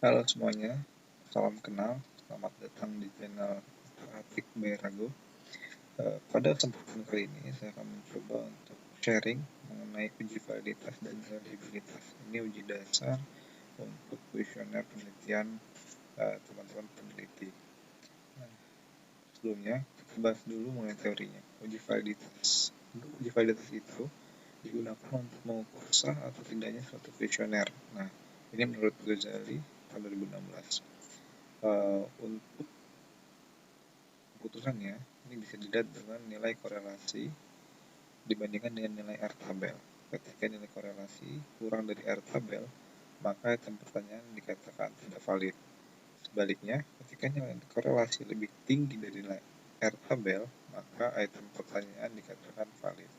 Halo semuanya, salam kenal, selamat datang di channel Traffic by Rago. Pada kesempatan kali ini saya akan mencoba untuk sharing mengenai uji validitas dan reliabilitas. Ini uji dasar untuk kuesioner penelitian teman-teman peneliti. Nah, sebelumnya kita bahas dulu mengenai teorinya. Uji validitas. Untuk uji validitas itu digunakan untuk mengukur sah atau tidaknya suatu kuesioner. Nah, ini menurut Ghazali tahun 2016. Untuk keputusannya ini bisa dilihat dengan nilai korelasi dibandingkan dengan nilai R tabel. Ketika nilai korelasi kurang dari R tabel, maka item pertanyaan dikatakan tidak valid. Sebaliknya, ketika nilai korelasi lebih tinggi dari nilai R tabel, maka item pertanyaan dikatakan valid.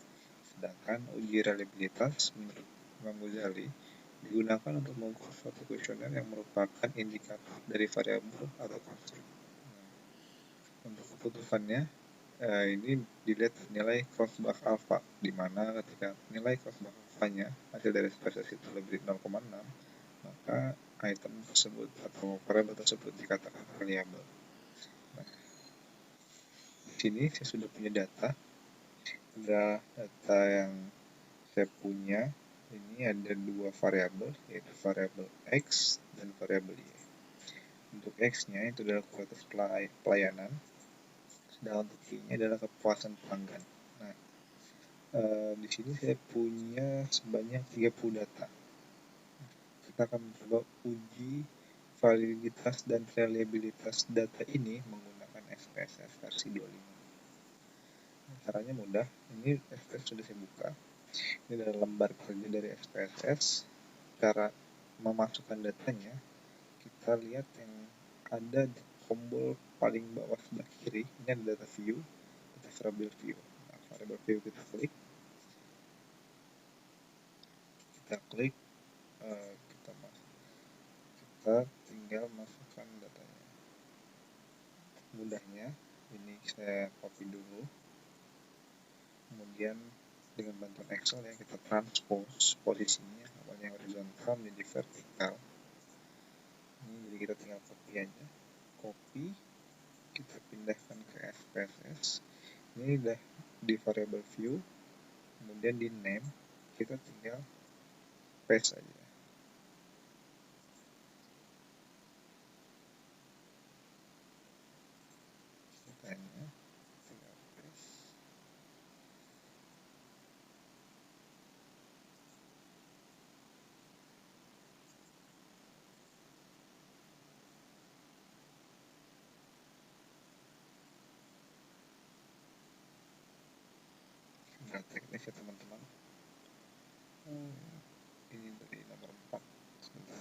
Sedangkan uji reliabilitas menurut Imam Ghazali digunakan untuk mengukur suatu kuesioner yang merupakan indikator dari variabel atau konstruk. Untuk keputusannya, ini dilihat nilai crossbar alpha, di mana ketika nilai crossbar alpha-nya hasil dari spesies itu lebih dari 0,6, maka item tersebut atau variabel tersebut dikatakan variabel. Nah, di sini saya sudah punya data. Ada data yang saya punya. Ini ada dua variabel, yaitu variabel X dan variabel Y. Untuk X-nya itu adalah kualitas pelayanan, sedangkan untuk Y-nya adalah kepuasan pelanggan. Nah, di sini saya punya sebanyak 30 data. Kita akan mencoba uji validitas dan reliabilitas data ini menggunakan SPSS versi 25. Caranya mudah. Ini SPSS sudah saya buka. Ini adalah lembar kerja dari SPSS. Cara memasukkan datanya, kita lihat yang ada di tombol paling bawah sebelah kiri. Ini ada data view, data variable view. Nah, variable view kita klik, kita tinggal masukkan datanya. Mudahnya, ini saya copy dulu, kemudian dengan bantuan Excel ya kita transpose posisinya, awalnya horizontal menjadi vertikal. Ini jadi kita tinggal copy aja, kita pindahkan ke SPSS. Ini udah di variable view, kemudian di name kita tinggal paste aja. Datanya tinggal paste. Nah, teknis ya teman-teman. Ini dari nomor 4. Sebentar.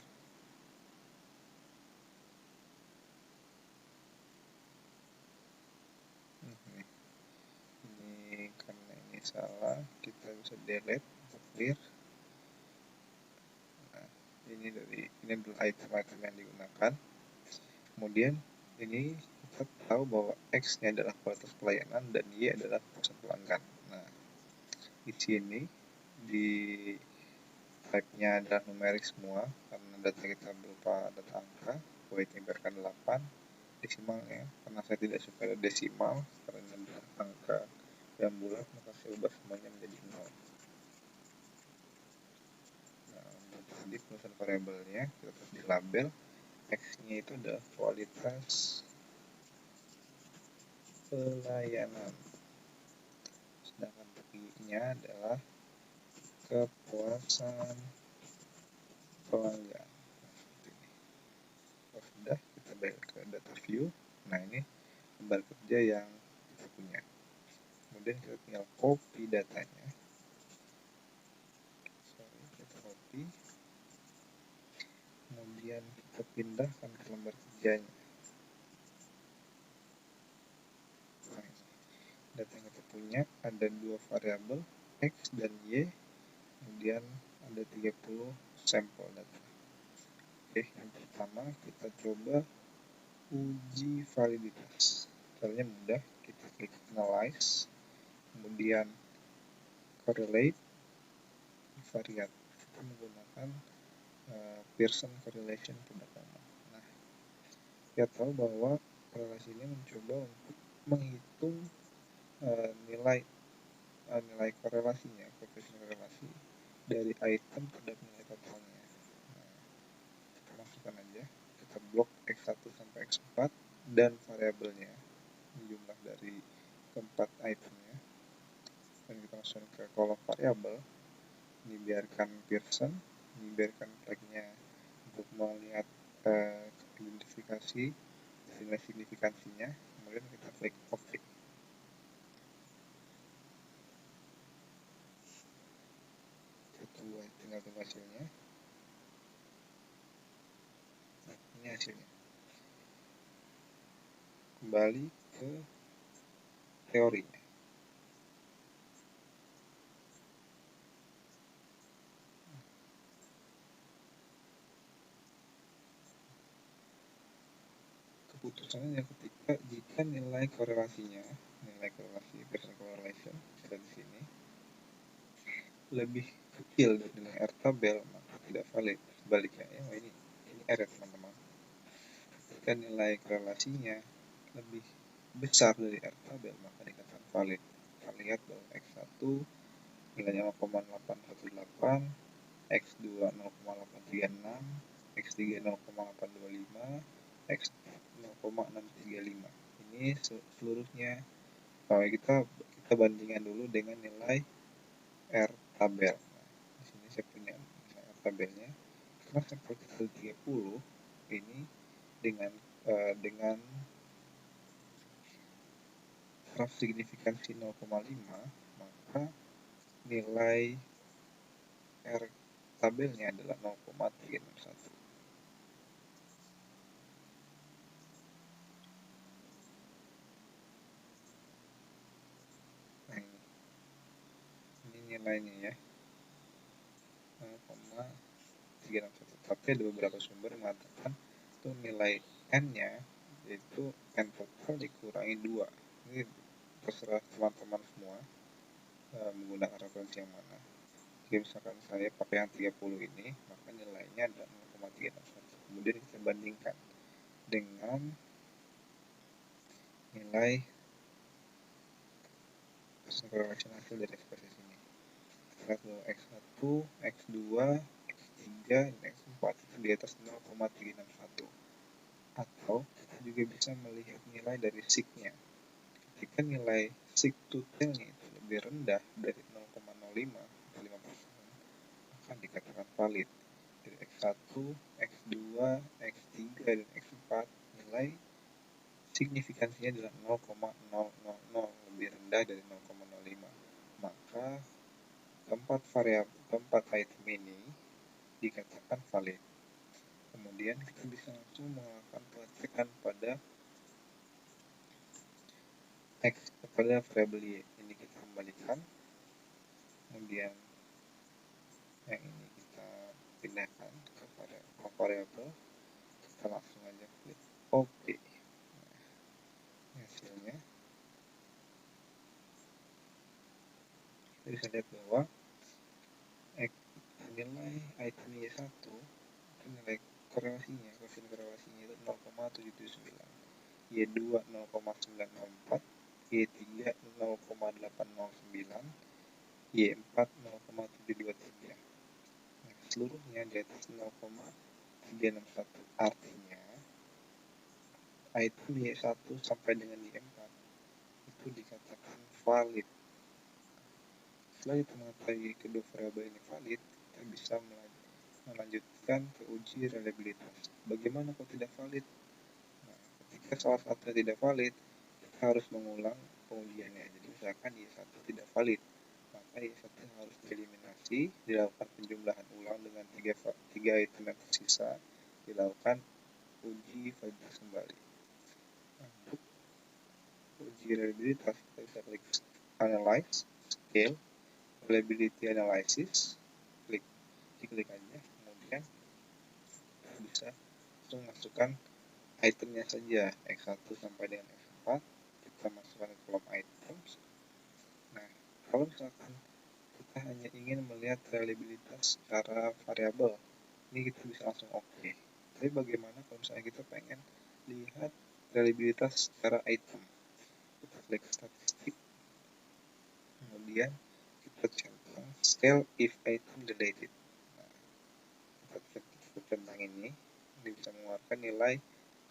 Ini karena ini salah, kita bisa delete atau clear. Nah, ini adalah item-item yang digunakan. Kemudian ini kita tahu bahwa X nya adalah kualitas pelayanan dan Y adalah kepuasan pelanggan. Nah, di sini di type-nya adalah numerik semua karena data kita berupa data angka, weight-nya biarkan 8, desimalnya karena saya tidak suka ada desimal karena adalah angka yang bulat, maka saya ubah semuanya menjadi 0. Nah, jadi penulisan variabelnya kita terus di label, X-nya itu adalah kualitas pelayanan, sedangkan Y-nya adalah kepuasan pelanggan. Seperti ini. Kalau sudah, kita balik ke data view. Nah, ini lembar kerja yang kita punya. Kemudian kita tinggal copy datanya. Kita copy. Kemudian kita pindahkan ke lembar kerjanya. Nah, data yang kita punya ada dua variabel X dan Y. Kemudian ada 30 sampel data. Oke, yang pertama kita coba uji validitas. Caranya mudah, kita klik analyze, kemudian correlate, variat. Kita menggunakan Pearson correlation product. Kita tahu bahwa korelasi ini mencoba untuk menghitung nilai korelasinya, koefisien korelasi dari item terhadap nilai totalnya. Nah, kita masukkan aja, kita blok X1 sampai X4 dan variabelnya, jumlah dari keempat itemnya, dan kita masukkan ke kolom variabel. Ini biarkan Pearson, ini biarkan tagnya untuk melihat identifikasi nilai signifikansinya, kemudian kita klik OK. Tinggal tunggu hasilnya. Nah, ini hasilnya. Kembali ke teorinya. Keputusannya ketika jika nilai korelasi Pearson correlation ada di sini lebih kecil dari nilai R tabel, maka tidak valid. Sebaliknya, ya, ini R ya teman-teman. Jika nilai korelasinya lebih besar dari R tabel, maka dikatakan valid. Kita lihat bahwa X1 nilainya 0,818, X2 0,836, X3 0,825, X 0,635. Ini seluruhnya kalau kita bandingkan dulu dengan nilai R tabel. Nah, di sini saya punya nilai R tabelnya. Karena sampel kita 30 ini dengan raf signifikansi 0,5, maka nilai R tabelnya adalah 0,361. Nah, ini nilainya ya, 0,361. Tapi ada beberapa sumber mengatakan itu nilai N-nya yaitu N total dikurangi 2. Ini terserah teman-teman semua menggunakan referensi yang mana. Jika misalkan saya pakai yang 30 ini, maka nilainya adalah 0,361. Kemudian kita bandingkan dengan nilai correlation hasil dari ekspresi ini. Kita lihat bahwa X1, X2, X3, dan X4 itu di atas 0,361. Atau kita juga bisa melihat nilai dari sig-nya. Ketika nilai sig to tail-nya itu lebih rendah dari 0,05 atau 5%, akan dikatakan valid. Dari X1, X2, X3, dan X4 nilai signifikansinya adalah 0,000, lebih rendah dari 0,05. Maka keempat item ini dikatakan valid. Kemudian kita bisa langsung melakukan pengecekan pada variabel Y. Ini kita kembalikan. Kemudian yang ini kita pindahkan ke variabel. Kita langsung aja klik OK. Nah, hasilnya kita bisa lihat bahwa nilai item Y1 itu nilai korelasinya, koefisien korelasinya itu 0,779, Y2 0,904, Y3 0,809, Y4 0,723. Nah, seluruhnya di atas 0,361. Artinya item Y1 sampai dengan Y4 itu dikatakan valid. Setelah kita mengetahui kedua variabel ini valid, kita bisa melanjutkan ke uji reliabilitas. Bagaimana kalau tidak valid? Nah, ketika salah satunya tidak valid, kita harus mengulang pengujiannya. Jadi misalkan Y1 tidak valid, maka Y1 harus dieliminasi, dilakukan penjumlahan ulang dengan tiga item yang tersisa, dilakukan uji validitas kembali. Nah, untuk uji reliabilitas, kita bisa klik Analyze, Scale, Reliability Analysis, klik aja, kemudian kita bisa langsung masukkan itemnya saja, X1 sampai dengan X4, kita masukkan ke kolom items. Nah, kalau misalkan kita hanya ingin melihat reliabilitas secara variabel, ini kita bisa langsung OK. Tapi bagaimana kalau misalnya kita pengen lihat reliabilitas secara item. Kita klik statistik, kemudian kita centang scale if item deleted. Nah, kita centang ini bisa mengeluarkan nilai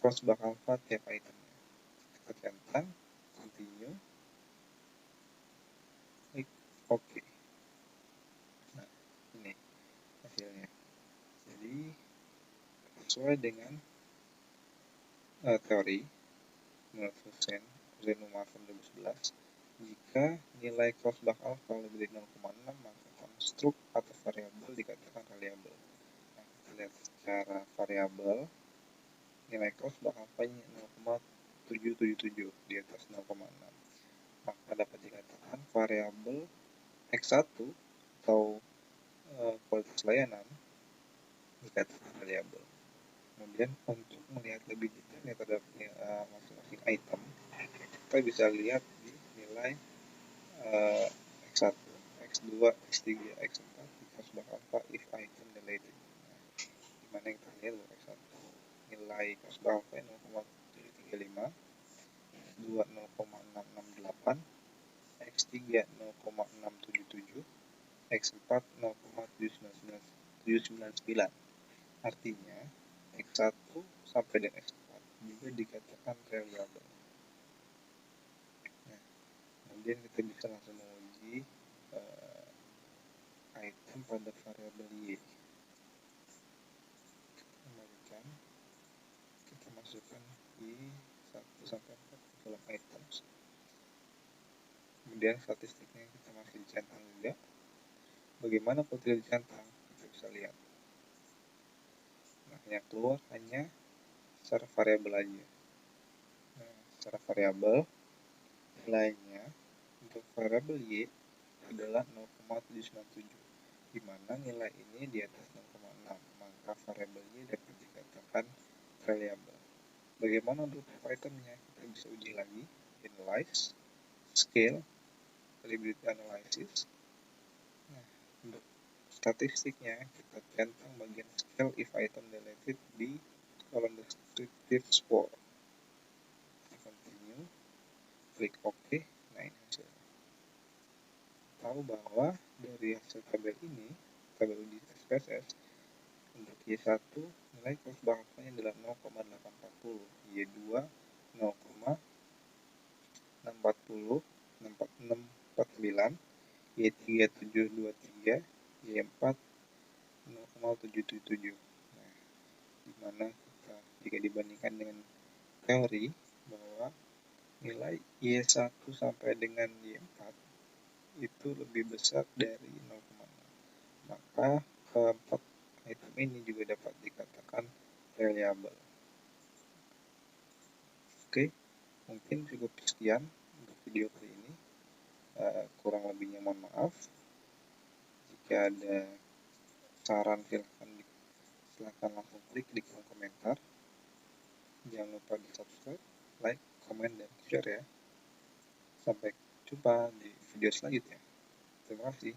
cross bug alpha tiap itemnya. Kita centang, continue, klik OK. Nah, ini hasilnya. Jadi sesuai dengan teori menurut Zenuma 2011, jika nilai cross bug alpha lebih dari 0,6 maka konstruk atau variabel dikatakan reliable. Nah, kita lihat secara variabel nilai cross bug alpha-nya 0,777 di atas 0,6, maka dapat dikatakan variabel X1 atau kualitas layanan dikatakan reliable. Kemudian untuk melihat lebih detail terhadap masing-masing item, kita bisa lihat di nilai X1, X2, X3, X4 di cross bug alpha if item deleted. Nah, dimana kita lihat X1 nilai cross bug alpha 0,735, X2 0,668, X3 0,677, X4 0,799. Artinya X1 sampai dengan X4 juga dikatakan reliable. Nah, kemudian kita bisa langsung menguji item pada variabel Y. Kembalikan, kita masukkan Y1 sampai 4 ke dalam items. Kemudian statistiknya kita masih dicentang juga. Bagaimana kalau tidak dicentang? Kita bisa lihat. Nah, yang keluar hanya secara variabel aja. Nah, secara variabel nilainya untuk variabel Y adalah 0,797, di mana nilai ini di atas 0,6, maka variabel Y dapat dikatakan reliable. Bagaimana untuk itemnya? Kita bisa uji lagi, analyze, scale, reliability analysis. Nah, untuk statistiknya kita centang bagian scale if item deleted di kolom descriptive score. Continue, klik OK. Nah, ini hasilnya. Tahu bahwa dari hasil tabel ini, tabel uji SPSS, untuk Y1 nilai cross bug alpha-nya adalah 0,840, Y2 0,640, 649, Y3 723, Y4 0,777. Nah, dimana jika dibandingkan dengan teori bahwa nilai Y1 sampai dengan Y4 itu lebih besar dari 0,6, maka keempat item ini juga dapat dikatakan reliable. Oke, mungkin cukup sekian untuk video kali ini. Kurang lebihnya mohon maaf. Jika ada saran silahkan langsung klik di kolom komentar. Jangan lupa di subscribe, like, komen, dan share ya. Sampai jumpa di video selanjutnya. Terima kasih.